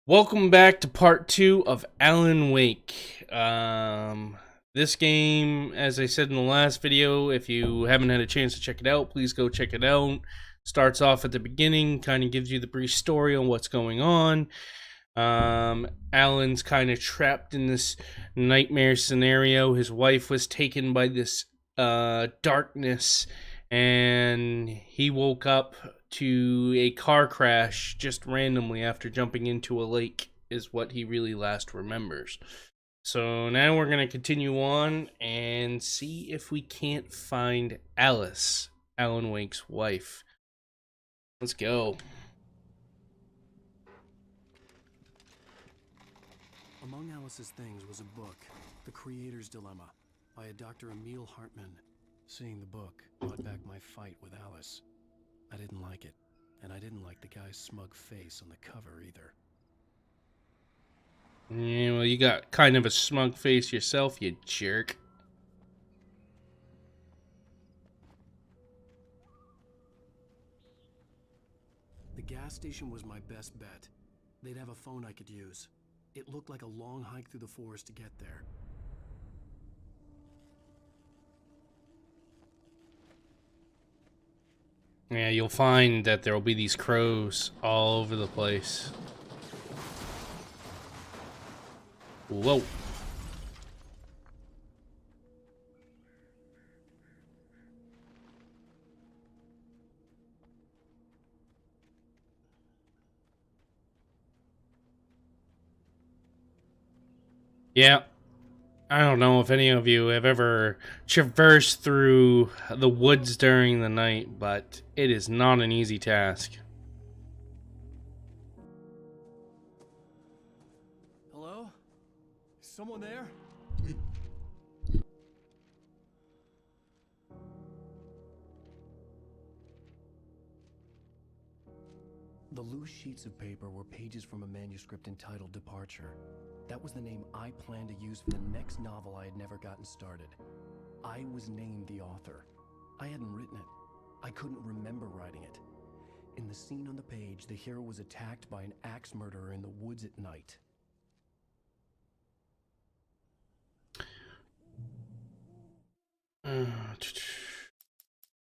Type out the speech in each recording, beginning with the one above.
Welcome back to part 2 of Alan Wake. This game, as I said in the last video, if you haven't had a chance to check it out, please go check it out. Starts off at the beginning, kind of gives you the brief story on what's going on. Alan's kind of trapped in this nightmare scenario. His wife was taken by this darkness, and he woke up to a car crash just randomly after jumping into a lake, is what he really last remembers. So now we're going to continue on and see if we can't find Alice, Alan Wake's wife. Let's go. Among Alice's things was a book, The Creator's Dilemma, by a Dr. Emil Hartman. Seeing the book brought back my fight with Alice. I didn't like it, and I didn't like the guy's smug face on the cover either. Yeah, well, you got kind of a smug face yourself, you jerk. The gas station was my best bet. They'd have a phone I could use. It looked like a long hike through the forest to get there. Yeah, you'll find that there will be these crows all over the place. Whoa. Yeah. I don't know if any of you have ever traversed through the woods during the night, but it is not an easy task. Hello? Is someone there? The loose sheets of paper were pages from a manuscript entitled Departure. That was the name I planned to use for the next novel I had never gotten started. I was named the author. I hadn't written it. I couldn't remember writing it. In the scene on the page, the hero was attacked by an axe murderer in the woods at night.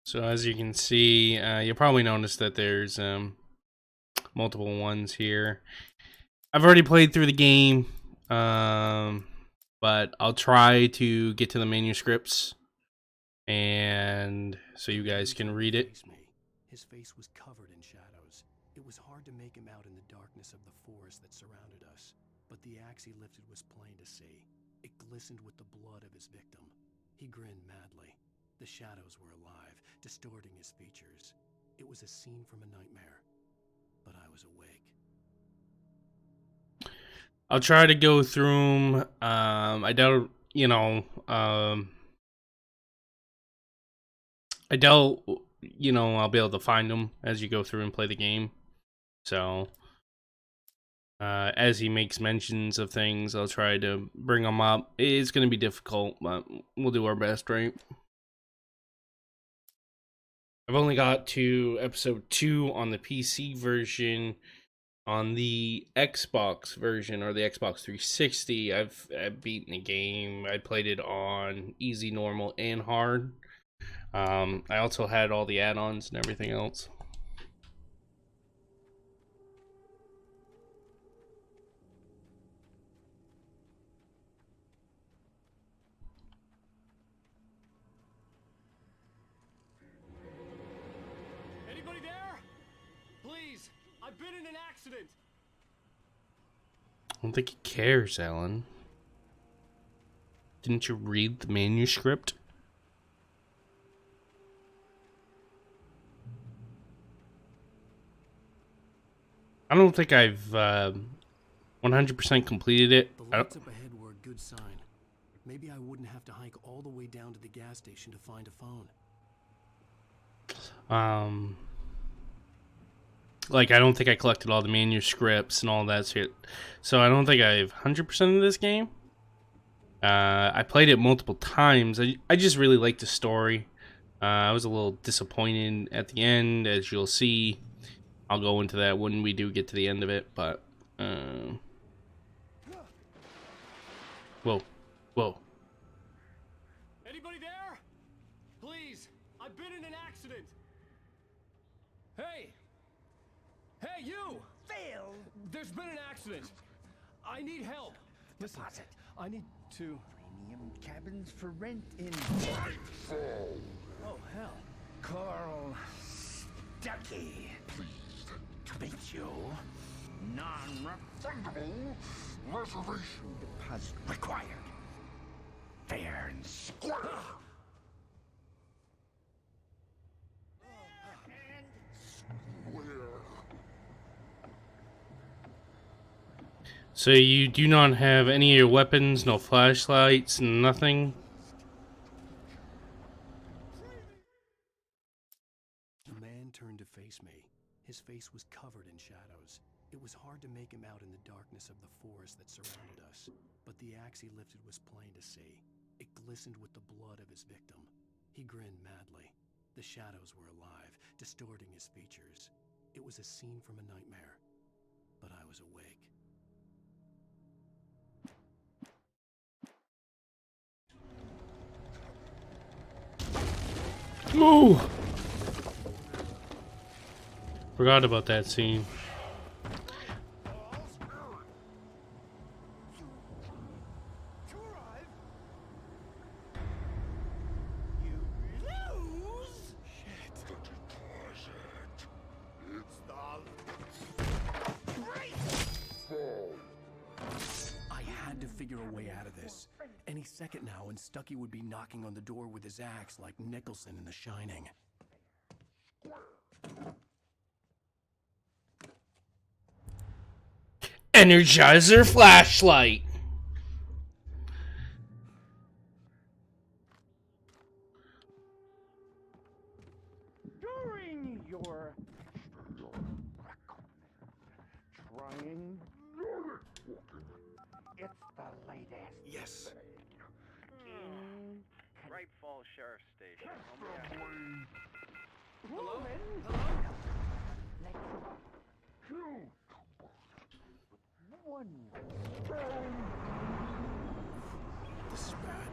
So as you can see, you'll probably notice that there's multiple ones here. I've already played through the game, but I'll try to get to the manuscripts, and so you guys can read it. His face was covered in shadows. It was hard to make him out in the darkness of the forest that surrounded us, but the axe he lifted was plain to see. It glistened with the blood of his victim. He grinned madly. The shadows were alive, distorting his features. It was a scene from a nightmare, but I was awake. I'll try to go through them. I doubt, I'll be able to find them as you go through and play the game. So, as he makes mentions of things, I'll try to bring them up. It's going to be difficult, but we'll do our best, right? I've only got to episode 2 on the PC version. On the Xbox version, or the Xbox 360, I've beaten the game. I played it on easy, normal, and hard. I also had all the add-ons and everything else. Anybody there? Please, I've been in an accident. I don't think he cares, Alan. Didn't you read the manuscript? I don't think I've 100% completed it. The lights up ahead were a good sign. Maybe I wouldn't have to hike all the way down to the gas station to find a phone. Like, I don't think I collected all the manuscripts and all that shit. So I don't think I have 100% of this game. I played it multiple times. I just really liked the story. I was a little disappointed at the end, as you'll see. I'll go into that when we do get to the end of it, but Um. Whoa. Whoa. Anybody there? Please, I've been in an accident. Hey! Hey, you! Phil! There's been an accident. I need help. Listen, Deposit. I need to... Premium cabins for rent in... Oh, hell. Carl Stuckey. Pleased to meet you. Non-refundable reservation deposit required. Fair and square. So you do not have any of your weapons, no flashlights, nothing? The man turned to face me. His face was covered in shadows. It was hard to make him out in the darkness of the forest that surrounded us, but the axe he lifted was plain to see. It glistened with the blood of his victim. He grinned madly. The shadows were alive, distorting his features. It was a scene from a nightmare, but I was awake. Ooh! Forgot about that scene. I had to figure a way out of this. Any second now, and Stuckey would be knocking on the door with his axe like Nicholson in The Shining. Energizer flashlight! During your trying, it's the latest. Yes. Right Falls Sheriff Station. Hello? One. This is bad.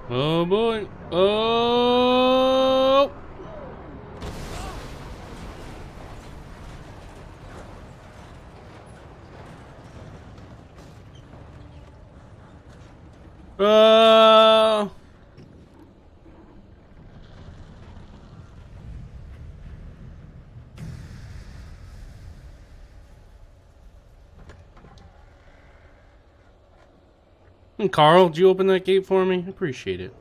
Oh boy. Oh! And Carl, did you open that gate for me? I appreciate it.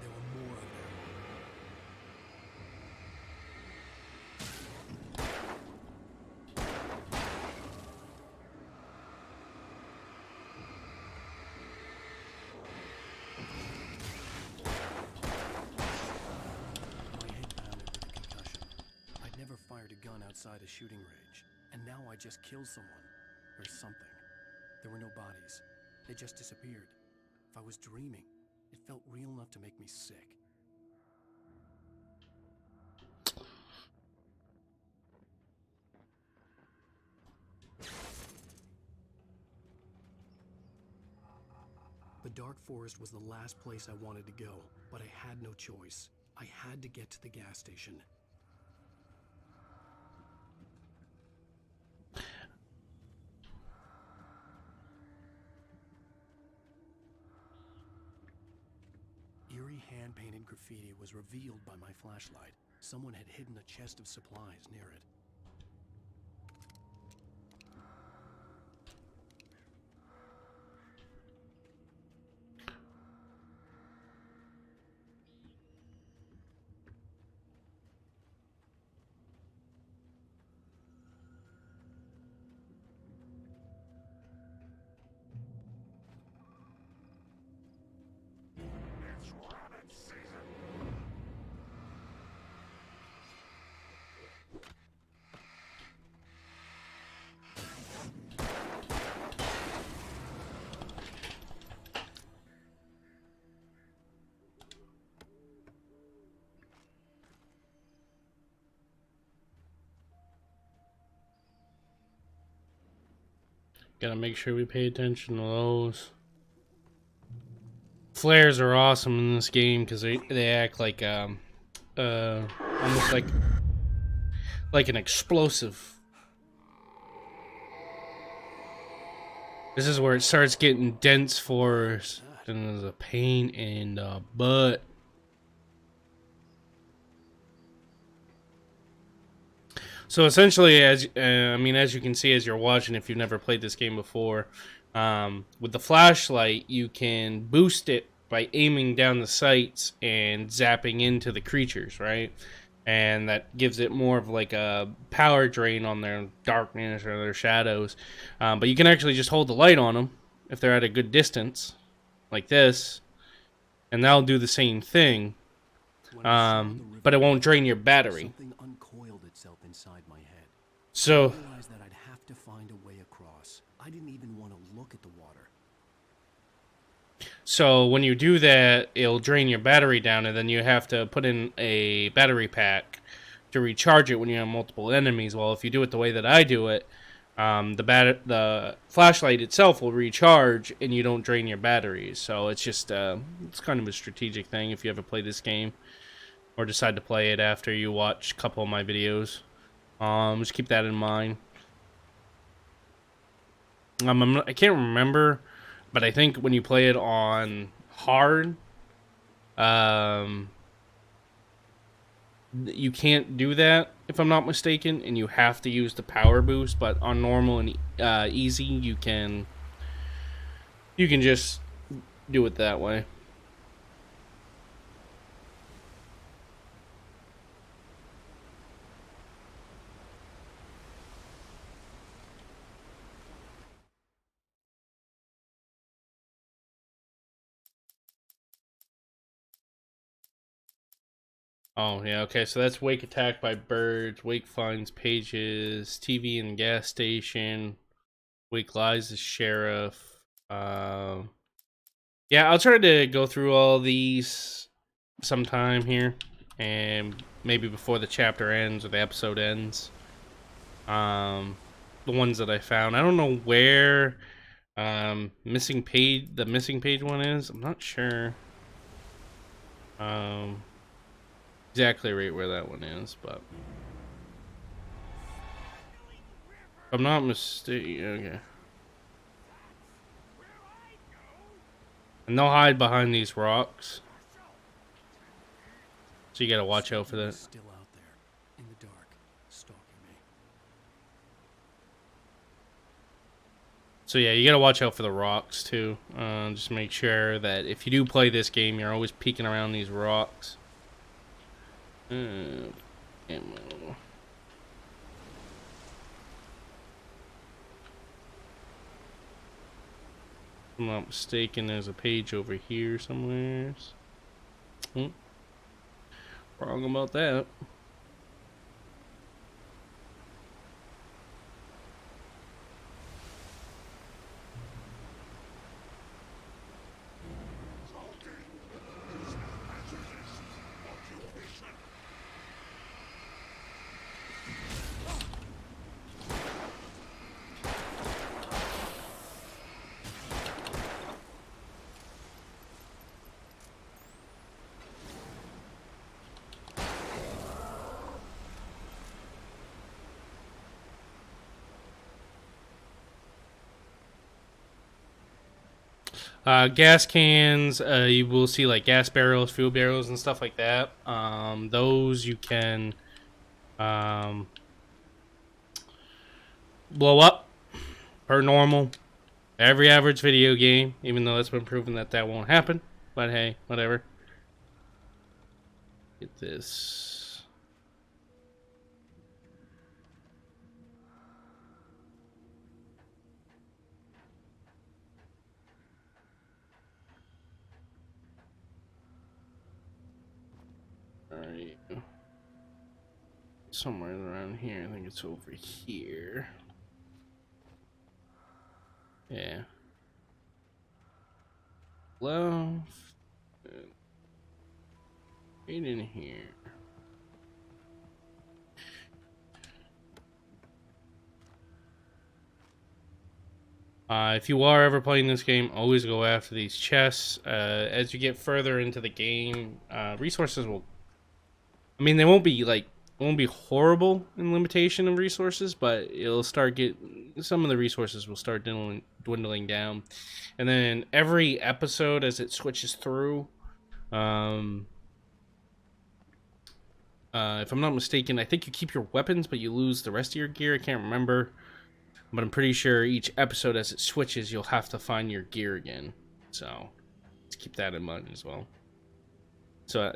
There were more of them. My head pounded with a concussion. I'd never fired a gun outside a shooting range, and now I just killed someone. Or something. There were no bodies. They just disappeared. If I was dreaming, it felt real enough to make me sick. The dark forest was the last place I wanted to go, but I had no choice. I had to get to the gas station. Eerie hand-painted graffiti was revealed by my flashlight. Someone had hidden a chest of supplies near it. Gotta make sure we pay attention to those. Flares are awesome in this game because they act like almost like an explosive. This is where it starts getting dense forest, and there's a pain in the butt. So essentially, as you can see as you're watching, if you've never played this game before, with the flashlight, you can boost it by aiming down the sights and zapping into the creatures, right? And that gives it more of like a power drain on their darkness or their shadows. But you can actually just hold the light on them if they're at a good distance, like this, and that'll do the same thing. But it won't drain your battery. Something uncoiled itself inside my head. So I realized that I'd have to find a way across. I didn't even want to look at the water. So when you do that, it'll drain your battery down, and then you have to put in a battery pack to recharge it when you have multiple enemies. Well, if you do it the way that I do it, the flashlight itself will recharge, and you don't drain your batteries. So it's just it's kind of a strategic thing if you ever play this game or decide to play it after you watch a couple of my videos. Just keep that in mind. I can't remember, but I think when you play it on hard, you can't do that, if I'm not mistaken, and you have to use the power boost. But on normal and easy, you can just do it that way. Oh, yeah, okay, so that's Wake attacked by birds, Wake finds pages, TV and gas station, Wake lies the sheriff. Yeah, I'll try to go through all these sometime here, and maybe before the chapter ends or the episode ends. The ones that I found. I don't know where the missing page one is. I'm not sure. Exactly right where that one is, but if I'm not mistaken, okay. And they'll hide behind these rocks, so you gotta watch out for that. Still out there, in the dark, stalking me. So yeah, you gotta watch out for the rocks too. Just make sure that if you do play this game, you're always peeking around these rocks. Ammo. If I'm not mistaken, there's a page over here somewhere. Wrong about that. Gas cans, you will see like gas barrels, fuel barrels, and stuff like that. Those you can blow up per normal. Every average video game, even though it's been proven that that won't happen. But hey, whatever. Get this. Alright. Somewhere around here. I think it's over here. Yeah. Left. Right in here. If you are ever playing this game, always go after these chests. As you get further into the game, resources will... I mean, they won't be horrible in limitation of resources, but it'll start some of the resources will start dwindling down. And then every episode as it switches through, if I'm not mistaken, I think you keep your weapons, but you lose the rest of your gear. I can't remember. But I'm pretty sure each episode as it switches, you'll have to find your gear again. So, let's keep that in mind as well. So,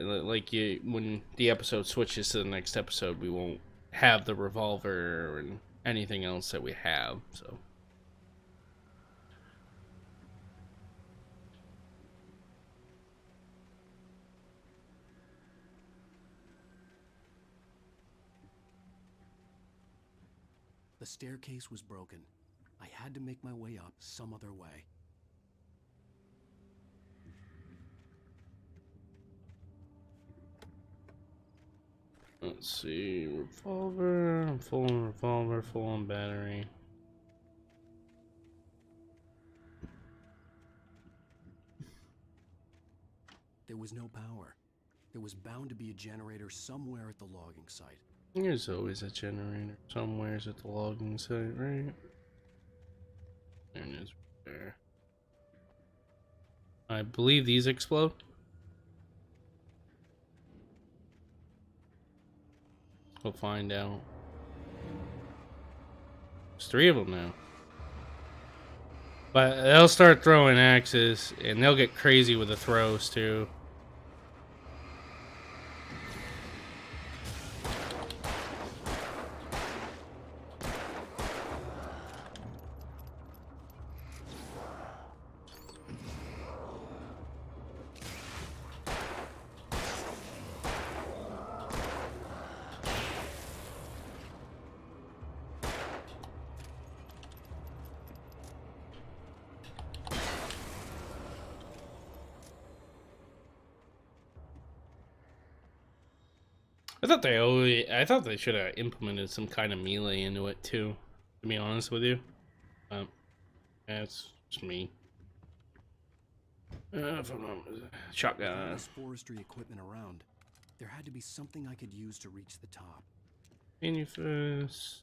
when the episode switches to the next episode, we won't have the revolver and anything else that we have. So, The staircase was broken. I had to make my way up some other way. let's see. Revolver, full on revolver, full on battery. There was no power. There was bound to be a generator somewhere at the logging site. There's always a generator somewheres at the logging site, right? There it is. There. I believe these explode. We'll find out. There's 3 of them now. But they'll start throwing axes, and they'll get crazy with the throws too. I thought they should have implemented some kind of melee into it too, to be honest with you. That's just me. Shotgun. There's forestry equipment around. There had to be something I could use to reach the top. Manifest.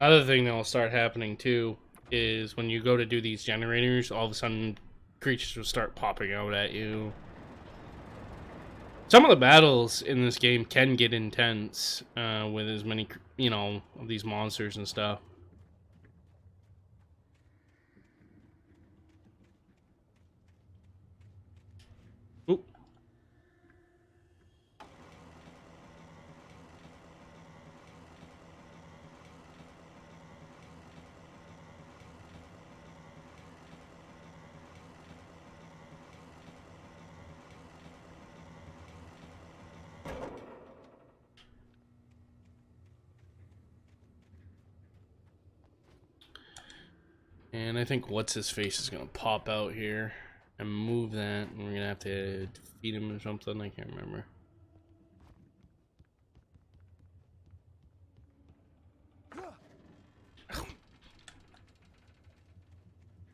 Other thing that will start happening too is when you go to do these generators, all of a sudden creatures will start popping out at you. Some of the battles in this game can get intense with as many, of these monsters and stuff. Oop. And I think what's his face is gonna pop out here and move that, and we're gonna have to defeat him or something. I can't remember.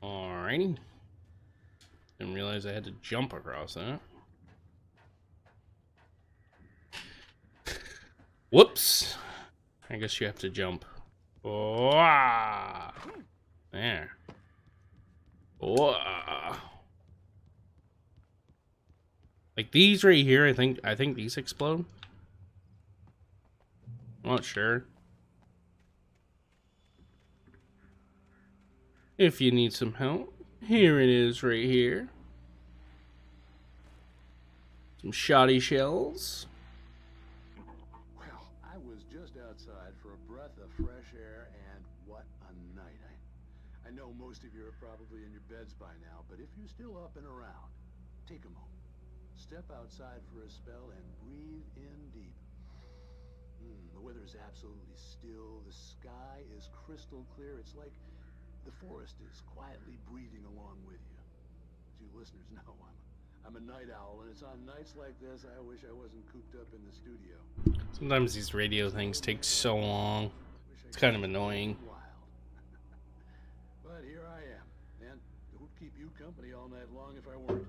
Alrighty. Didn't realize I had to jump across that. Whoops. I guess you have to jump. Wow. There. Whoa. Like these right here, I think these explode. I'm not sure. If you need some help, here it is right here. Some shoddy shells. Well, I was just outside for a breath of fresh air, and what a night. I know most of you are probably in your beds by now, but if you're still up and around, take a moment. Step outside for a spell and breathe in deep. The weather is absolutely still. The sky is crystal clear. It's like The forest is quietly breathing along with you. As you listeners know, I'm a night owl, and it's on nights like this I wish I wasn't cooped up in the studio. Sometimes these radio things take so long. It's kind of annoying. Wild. But here I am, and it would keep you company all night long if I weren't.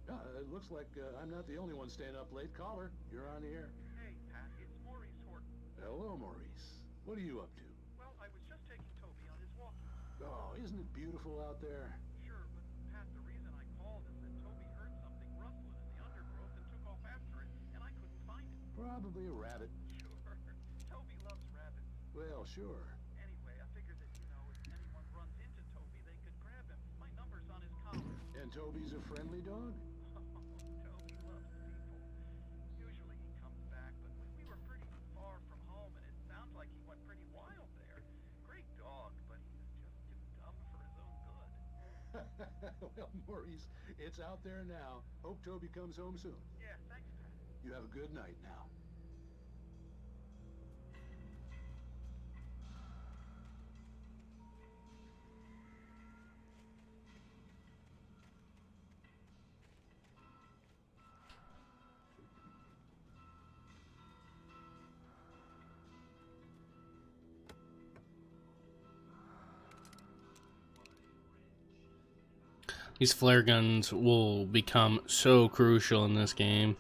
It looks like I'm not the only one staying up late. Caller, you're on the air. Hey, Pat, it's Maurice Horton. Hello, Maurice. What are you up to? Well, I was just taking Toby on his walk. Oh, isn't it beautiful out there? Sure, but Pat, the reason I called is that Toby heard something rustling in the undergrowth and took off after it, and I couldn't find it. Probably a rabbit. Sure. Toby loves rabbits. Well, sure. Anyway, I figured that, if anyone runs into Toby, they could grab him. My number's on his collar. And Toby's a friendly dog? Toby loves people. Usually he comes back, but we were pretty far from home, and it sounds like he went pretty wild there. Great dog, but he was just too dumb for his own good. Well, Maurice, it's out there now. Hope Toby comes home soon. Yeah, thanks, Pat. You have a good night now. These flare guns will become so crucial in this game.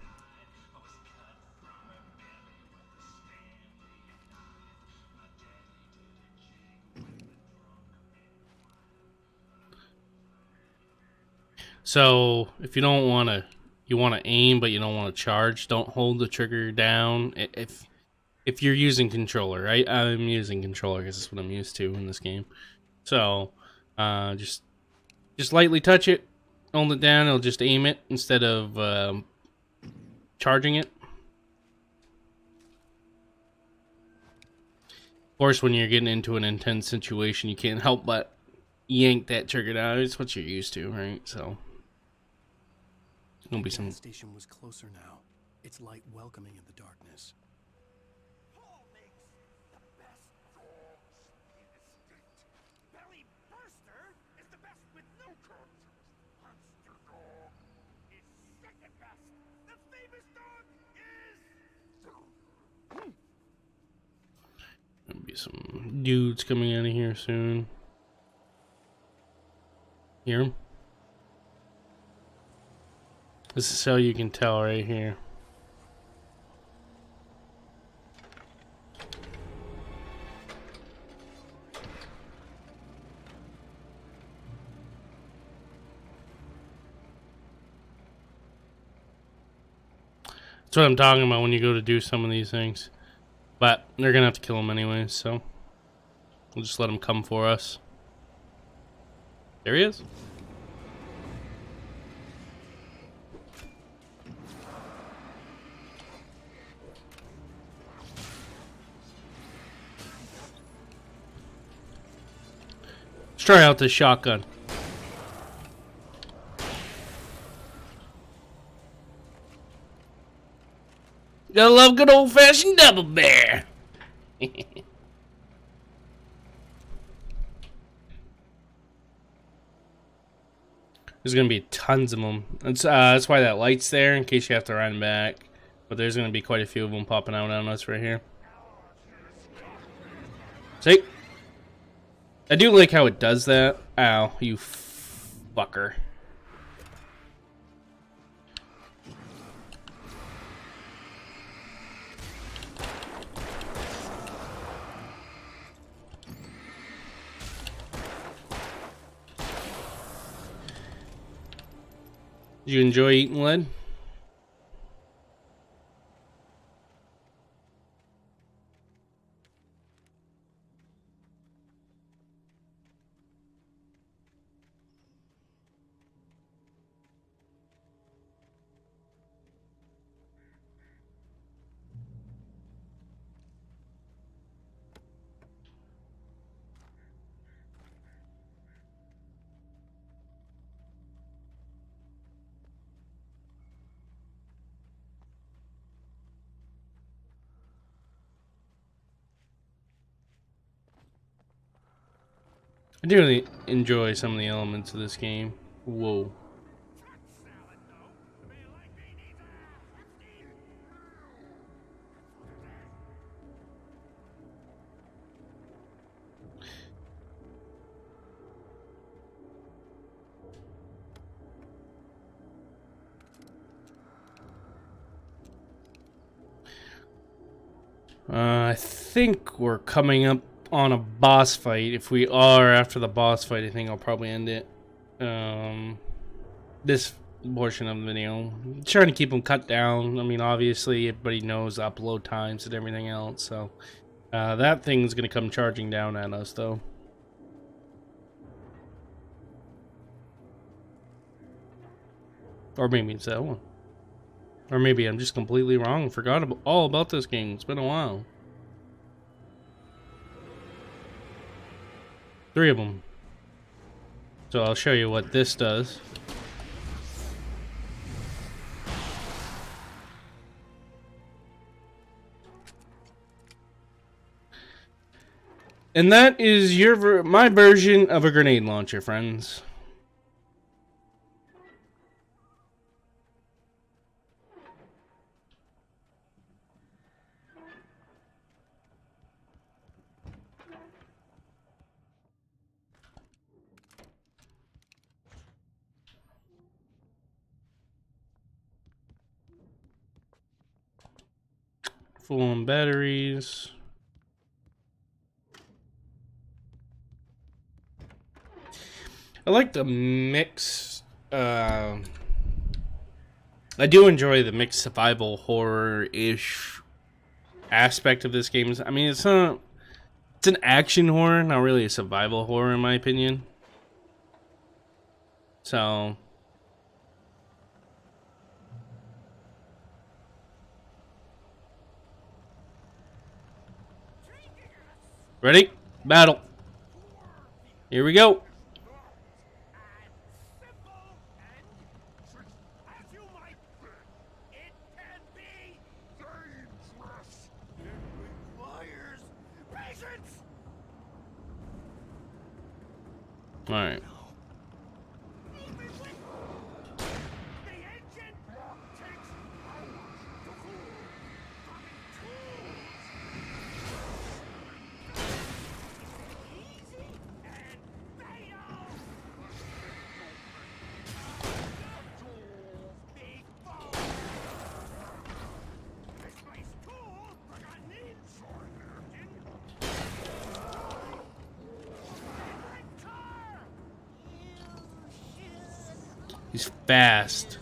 So if you don't want to, you want to aim but you don't want to charge, don't hold the trigger down. If you're using controller, right? I'm using controller because that's what I'm used to in this game. So just lightly touch it, hold it down, it'll just aim it instead of charging it. Of course, when you're getting into an intense situation, you can't help but yank that trigger down. It's what you're used to, right? So there'll be some. The station was closer now. Its light welcoming in the darkness. Paul makes the best dogs in the state. Belly Burster is the best with no contest. Monster Dog is second best. The famous dog is... There'll be some dudes coming out of here soon. Hear 'em? This is how you can tell right here. That's what I'm talking about when you go to do some of these things. But they're gonna have to kill him anyways, so we'll just let him come for us. There he is. Let's try out this shotgun. Gotta love good old-fashioned double bear. There's gonna be tons of them. That's why that light's there, in case you have to run back. But there's gonna be quite a few of them popping out on us right here. See? I do like how it does that. Ow, you fucker. Did you enjoy eating lead? I do really enjoy some of the elements of this game. Whoa. Salad, though. A man like me needs a hefty. I think we're coming up on a boss fight. If we are after the boss fight, I think I'll probably end it. This portion of the video. I'm trying to keep them cut down. I mean, obviously, everybody knows upload times and everything else, so that thing's gonna come charging down at us, though. Or maybe it's that one. Or maybe I'm just completely wrong. Forgot all about this game. It's been a while. 3 of them. So I'll show you what this does. And that is my version of a grenade launcher, friends. Full on batteries. I like the mix. I do enjoy the mixed survival horror-ish aspect of this game. I mean, it's an action horror, not really a survival horror in my opinion. So ready? Battle. Here we go. Simple and, as you might think, it can be dangerous. It requires patience. All right. Move it with the engine takes hours to cool. Easy and fatal. This place cool, but I need He's fast.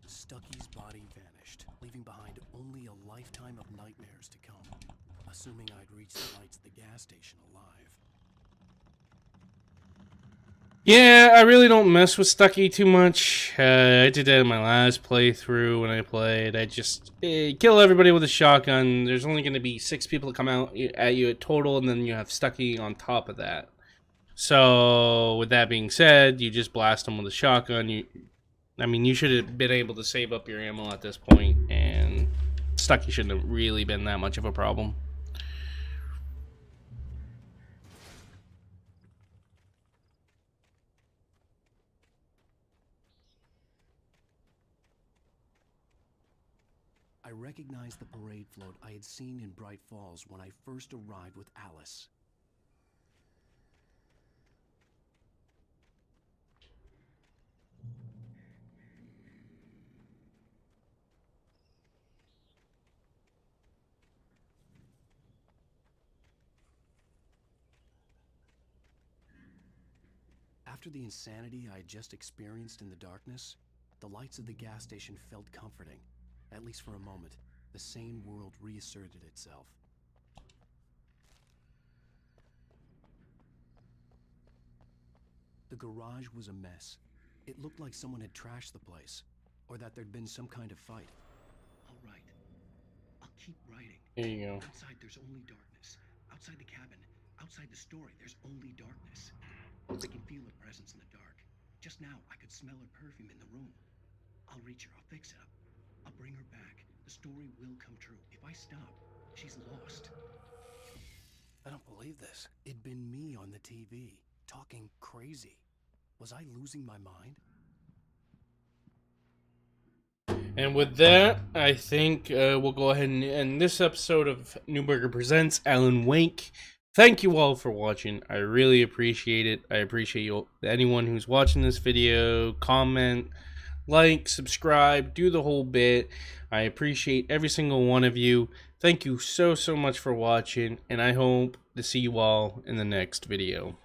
Stucky's body vanished, leaving behind only a lifetime of nightmares to come. Assuming I'd reached the lights of the gas station alive. Yeah, I really don't mess with Stucky too much. I did that in my last playthrough when I played. I just kill everybody with a shotgun. There's only going to be 6 people that come out at you at total, and then you have Stucky on top of that. So, with that being said, you just blast them with a shotgun. You should have been able to save up your ammo at this point, and Stucky shouldn't have really been that much of a problem. I recognized the parade float I had seen in Bright Falls when I first arrived with Alice. After After the insanity I had just experienced in the darkness, the lights of the gas station felt comforting. At least for a moment, the sane world reasserted itself. The garage was a mess. It looked like someone had trashed the place, or that there'd been some kind of fight. I'll write. I'll keep writing. There you go. Outside, there's only darkness. Outside the cabin, outside the story, there's only darkness. I can feel her presence in the dark. Just now, I could smell her perfume in the room. I'll reach her. I'll fix it up. I'll bring her back. The story will come true. If I stop, she's lost. I don't believe this. It'd been me on the TV, talking crazy. Was I losing my mind? And with that, I think we'll go ahead and end this episode of Newbooger Presents Alan Wake. Thank you all for watching. I really appreciate it. I appreciate you, anyone who's watching this video. Comment, like, subscribe, do the whole bit. I appreciate every single one of you. Thank you so much for watching, and I hope to see you all in the next video.